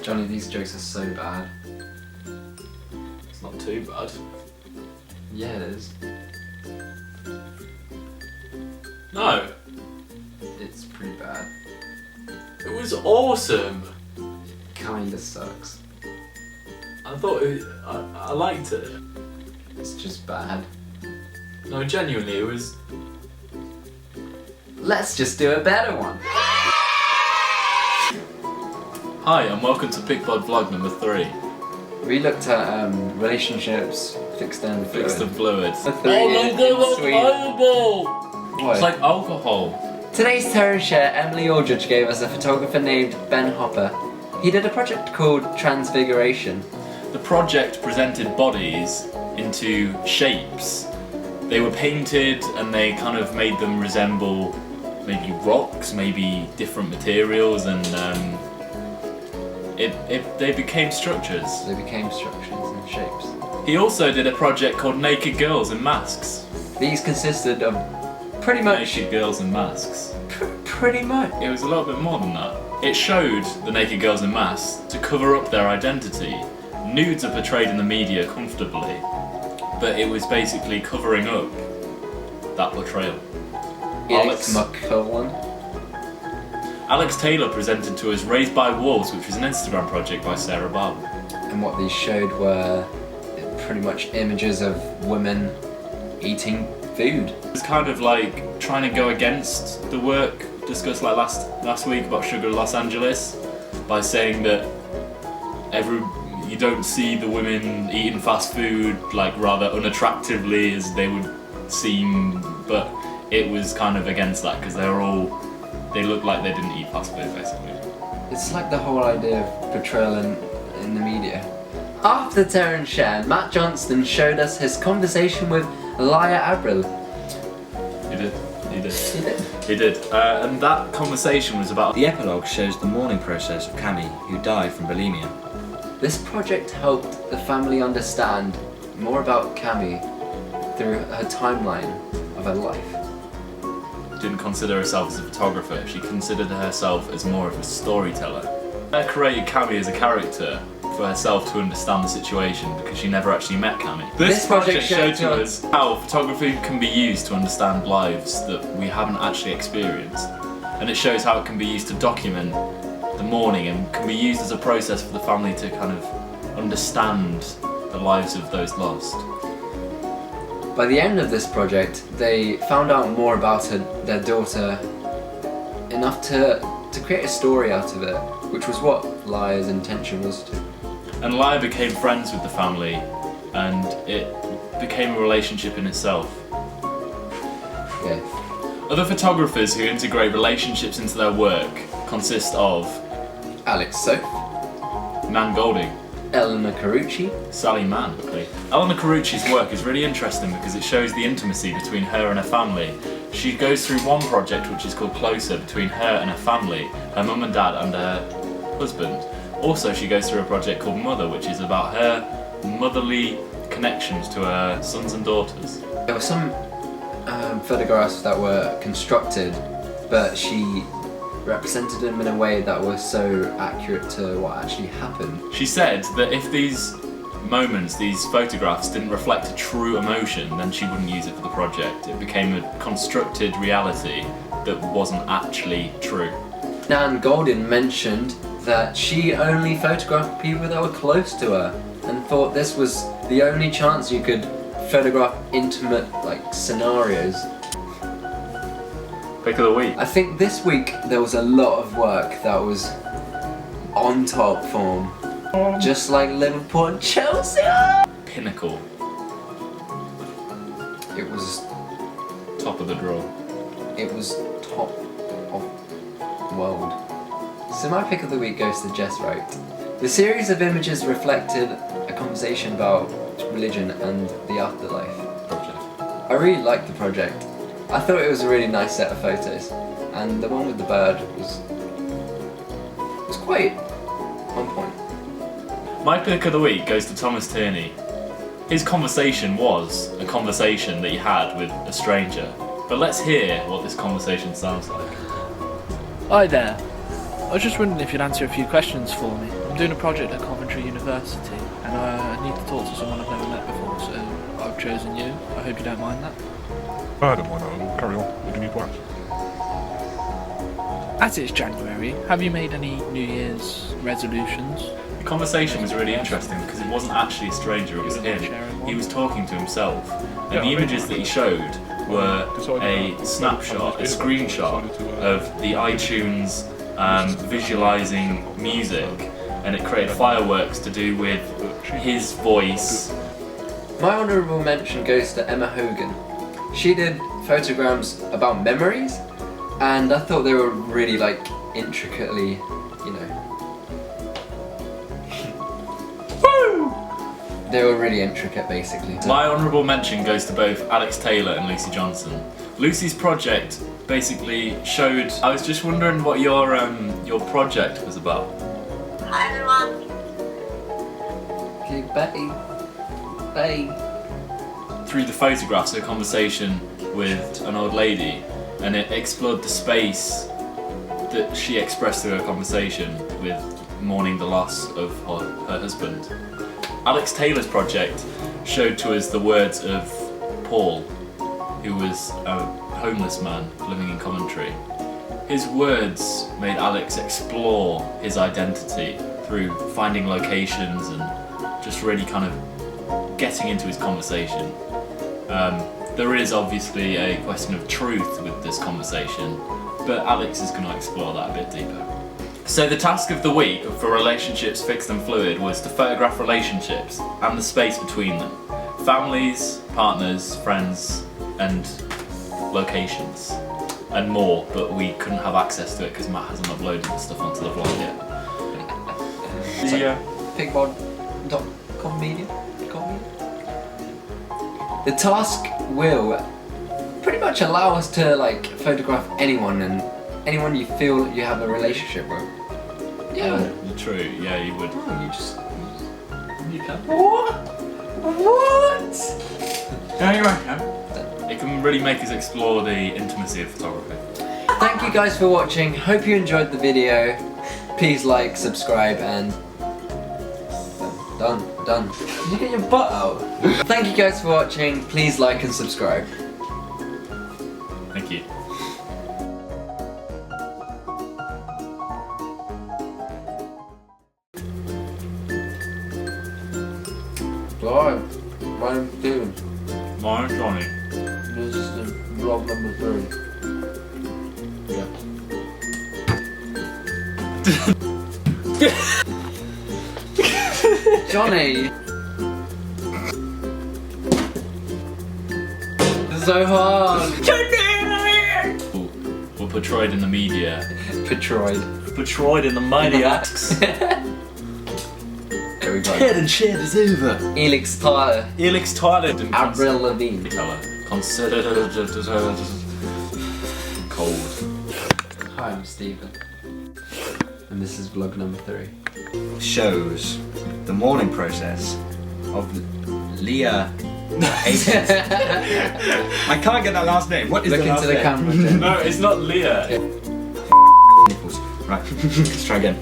Johnny, these jokes are so bad. It's not too bad. Yeah, it is. No, It's pretty bad. it was awesome. Kinda sucks. I thought I liked it. It's just bad. No, genuinely, it was. Let's just do a better one. Hi, and welcome to Picbod vlog number 3. We looked at relationships, fixed and fluid. Fixed and fluids. For 3 years in Sweden. It's What? like alcohol. Today's Terror Share, Emily Aldridge gave us a photographer named Ben Hopper. He did a project called Transfiguration. The project presented bodies into shapes. They were painted and they kind of made them resemble maybe rocks, maybe different materials, and they became structures. They became structures and shapes. He also did a project called Naked Girls in Masks. These consisted of pretty much... Naked Girls in Masks. Pretty much. It was a little bit more than that. It showed the naked girls in masks to cover up their identity. Nudes are portrayed in the media comfortably, but it was basically covering up that portrayal. Alex McCullen. Alex Taylor presented to us Raised by Wolves, which was an Instagram project by Sarah Barber. And what these showed were pretty much images of women eating food. It was kind of like trying to go against the work discussed like last week about Sugar Los Angeles by saying that you don't see the women eating fast food like rather unattractively as they would seem, but it was kind of against that because they looked like they didn't eat fast food basically. It's like the whole idea of portrayal in the media. After Terror and Share, Matt Johnston showed us his conversation with Laia Abril. He did. He did. He did. And that conversation was about The epilogue shows the mourning process of Cami, who died from bulimia. This project helped the family understand more about Cami through her timeline of her life. didn't consider herself as a photographer, she considered herself as more of a storyteller. Her created Cami as a character for herself to understand the situation because she never actually met Cami. This project showed to us how photography can be used to understand lives that we haven't actually experienced. And it shows how it can be used to document the mourning and can be used as a process for the family to kind of understand the lives of those lost. By the end of this project, they found out more about their daughter, enough to create a story out of it, which was what Laia's intention was to. And Laia became friends with the family, and it became a relationship in itself. Yeah. Other photographers who integrate relationships into their work consist of Alex Soap, Nan Golding, Eleanor Carucci, Sally Mann. Eleanor Carucci's work is really interesting because it shows the intimacy between her and her family. She goes through one project which is called Closer between her and her family, her mum and dad and her husband. Also she goes through a project called Mother, which is about her motherly connections to her sons and daughters. There were some photographs that were constructed, but she represented them in a way that was so accurate to what actually happened. She said that if these moments, these photographs didn't reflect a true emotion, then she wouldn't use it for the project. It became a constructed reality that wasn't actually true. Nan Goldin mentioned that she only photographed people that were close to her and thought this was the only chance you could photograph intimate scenarios. Pick of the week. I think this week there was a lot of work that was on top form, just like Liverpool and Chelsea. Pinnacle. It was Top of the draw. top of the world. So my pick of the week goes to Jess Wright. The series of images reflected a conversation about religion and the afterlife. I really liked the project. I thought it was a really nice set of photos, and the one with the bird was quite on point. My pick of the week goes to Thomas Tierney. His conversation was a conversation that he had with a stranger. But let's hear what this conversation sounds like. Hi there. I was just wondering if you'd answer a few questions for me. I'm I'm doing a project at Coventry University and I need to talk to someone I've never met before, so I've chosen you. I hope you don't mind that. I don't mind that. We'll carry on. What do you need to ask? As it's January, have you made any New Year's resolutions? The conversation was really interesting because it wasn't actually a stranger, it was him. He was talking to himself, and the images that he showed were a snapshot, a screenshot of the iTunes visualizing music, and it created fireworks to do with his voice. My honourable mention goes to Emma Hogan. She did photograms about memories, and I thought they were really intricately, they were really intricate basically. My honourable mention goes to both Alex Taylor and Lucy Johnson. Lucy's project basically showed. I was just wondering what your project was about. Hi everyone. Okay, bye. Through the photographs, a conversation with an old lady, and it explored the space that she expressed through her conversation with mourning the loss of her husband. Alex Taylor's project showed to us the words of Paul, who was a homeless man living in Coventry. His words made Alex explore his identity through finding locations and just really kind of getting into his conversation. There is obviously a question of truth with this conversation, but Alex is going to explore that a bit deeper. So the task of the week for relationships fixed and fluid was to photograph relationships and the space between them. Families, partners, friends, and locations. And more, but we couldn't have access to it because Matt hasn't uploaded the stuff onto the vlog yet. Picbod.com media. The task will pretty much allow us to photograph anyone you feel you have a relationship with. Yeah. True, yeah, you would. Oh, you can. What? Yeah, you reckon? It can really make us explore the intimacy of photography. Thank you guys for watching. Hope you enjoyed the video. Please like, subscribe, and done. Did you get your butt out? Thank you guys for watching. Please like and subscribe. Thank you. Hi, my name's Steven. Mine, Johnny. This is vlog number 3. Johnny! It's so hard! Were portrayed in the media. Portrayed in the maniacs. There we go. Head and shoulders over. Elix Tyler. Elix Tyler and Avril Lavigne. Consider cold. Hi, I'm Steven. And this is vlog number 3. Shows the mourning process of Leah. I can't get that last name. What is Look the last into the name? camera, Jen. No, it's not Leah. Nipples. Right, let's try again.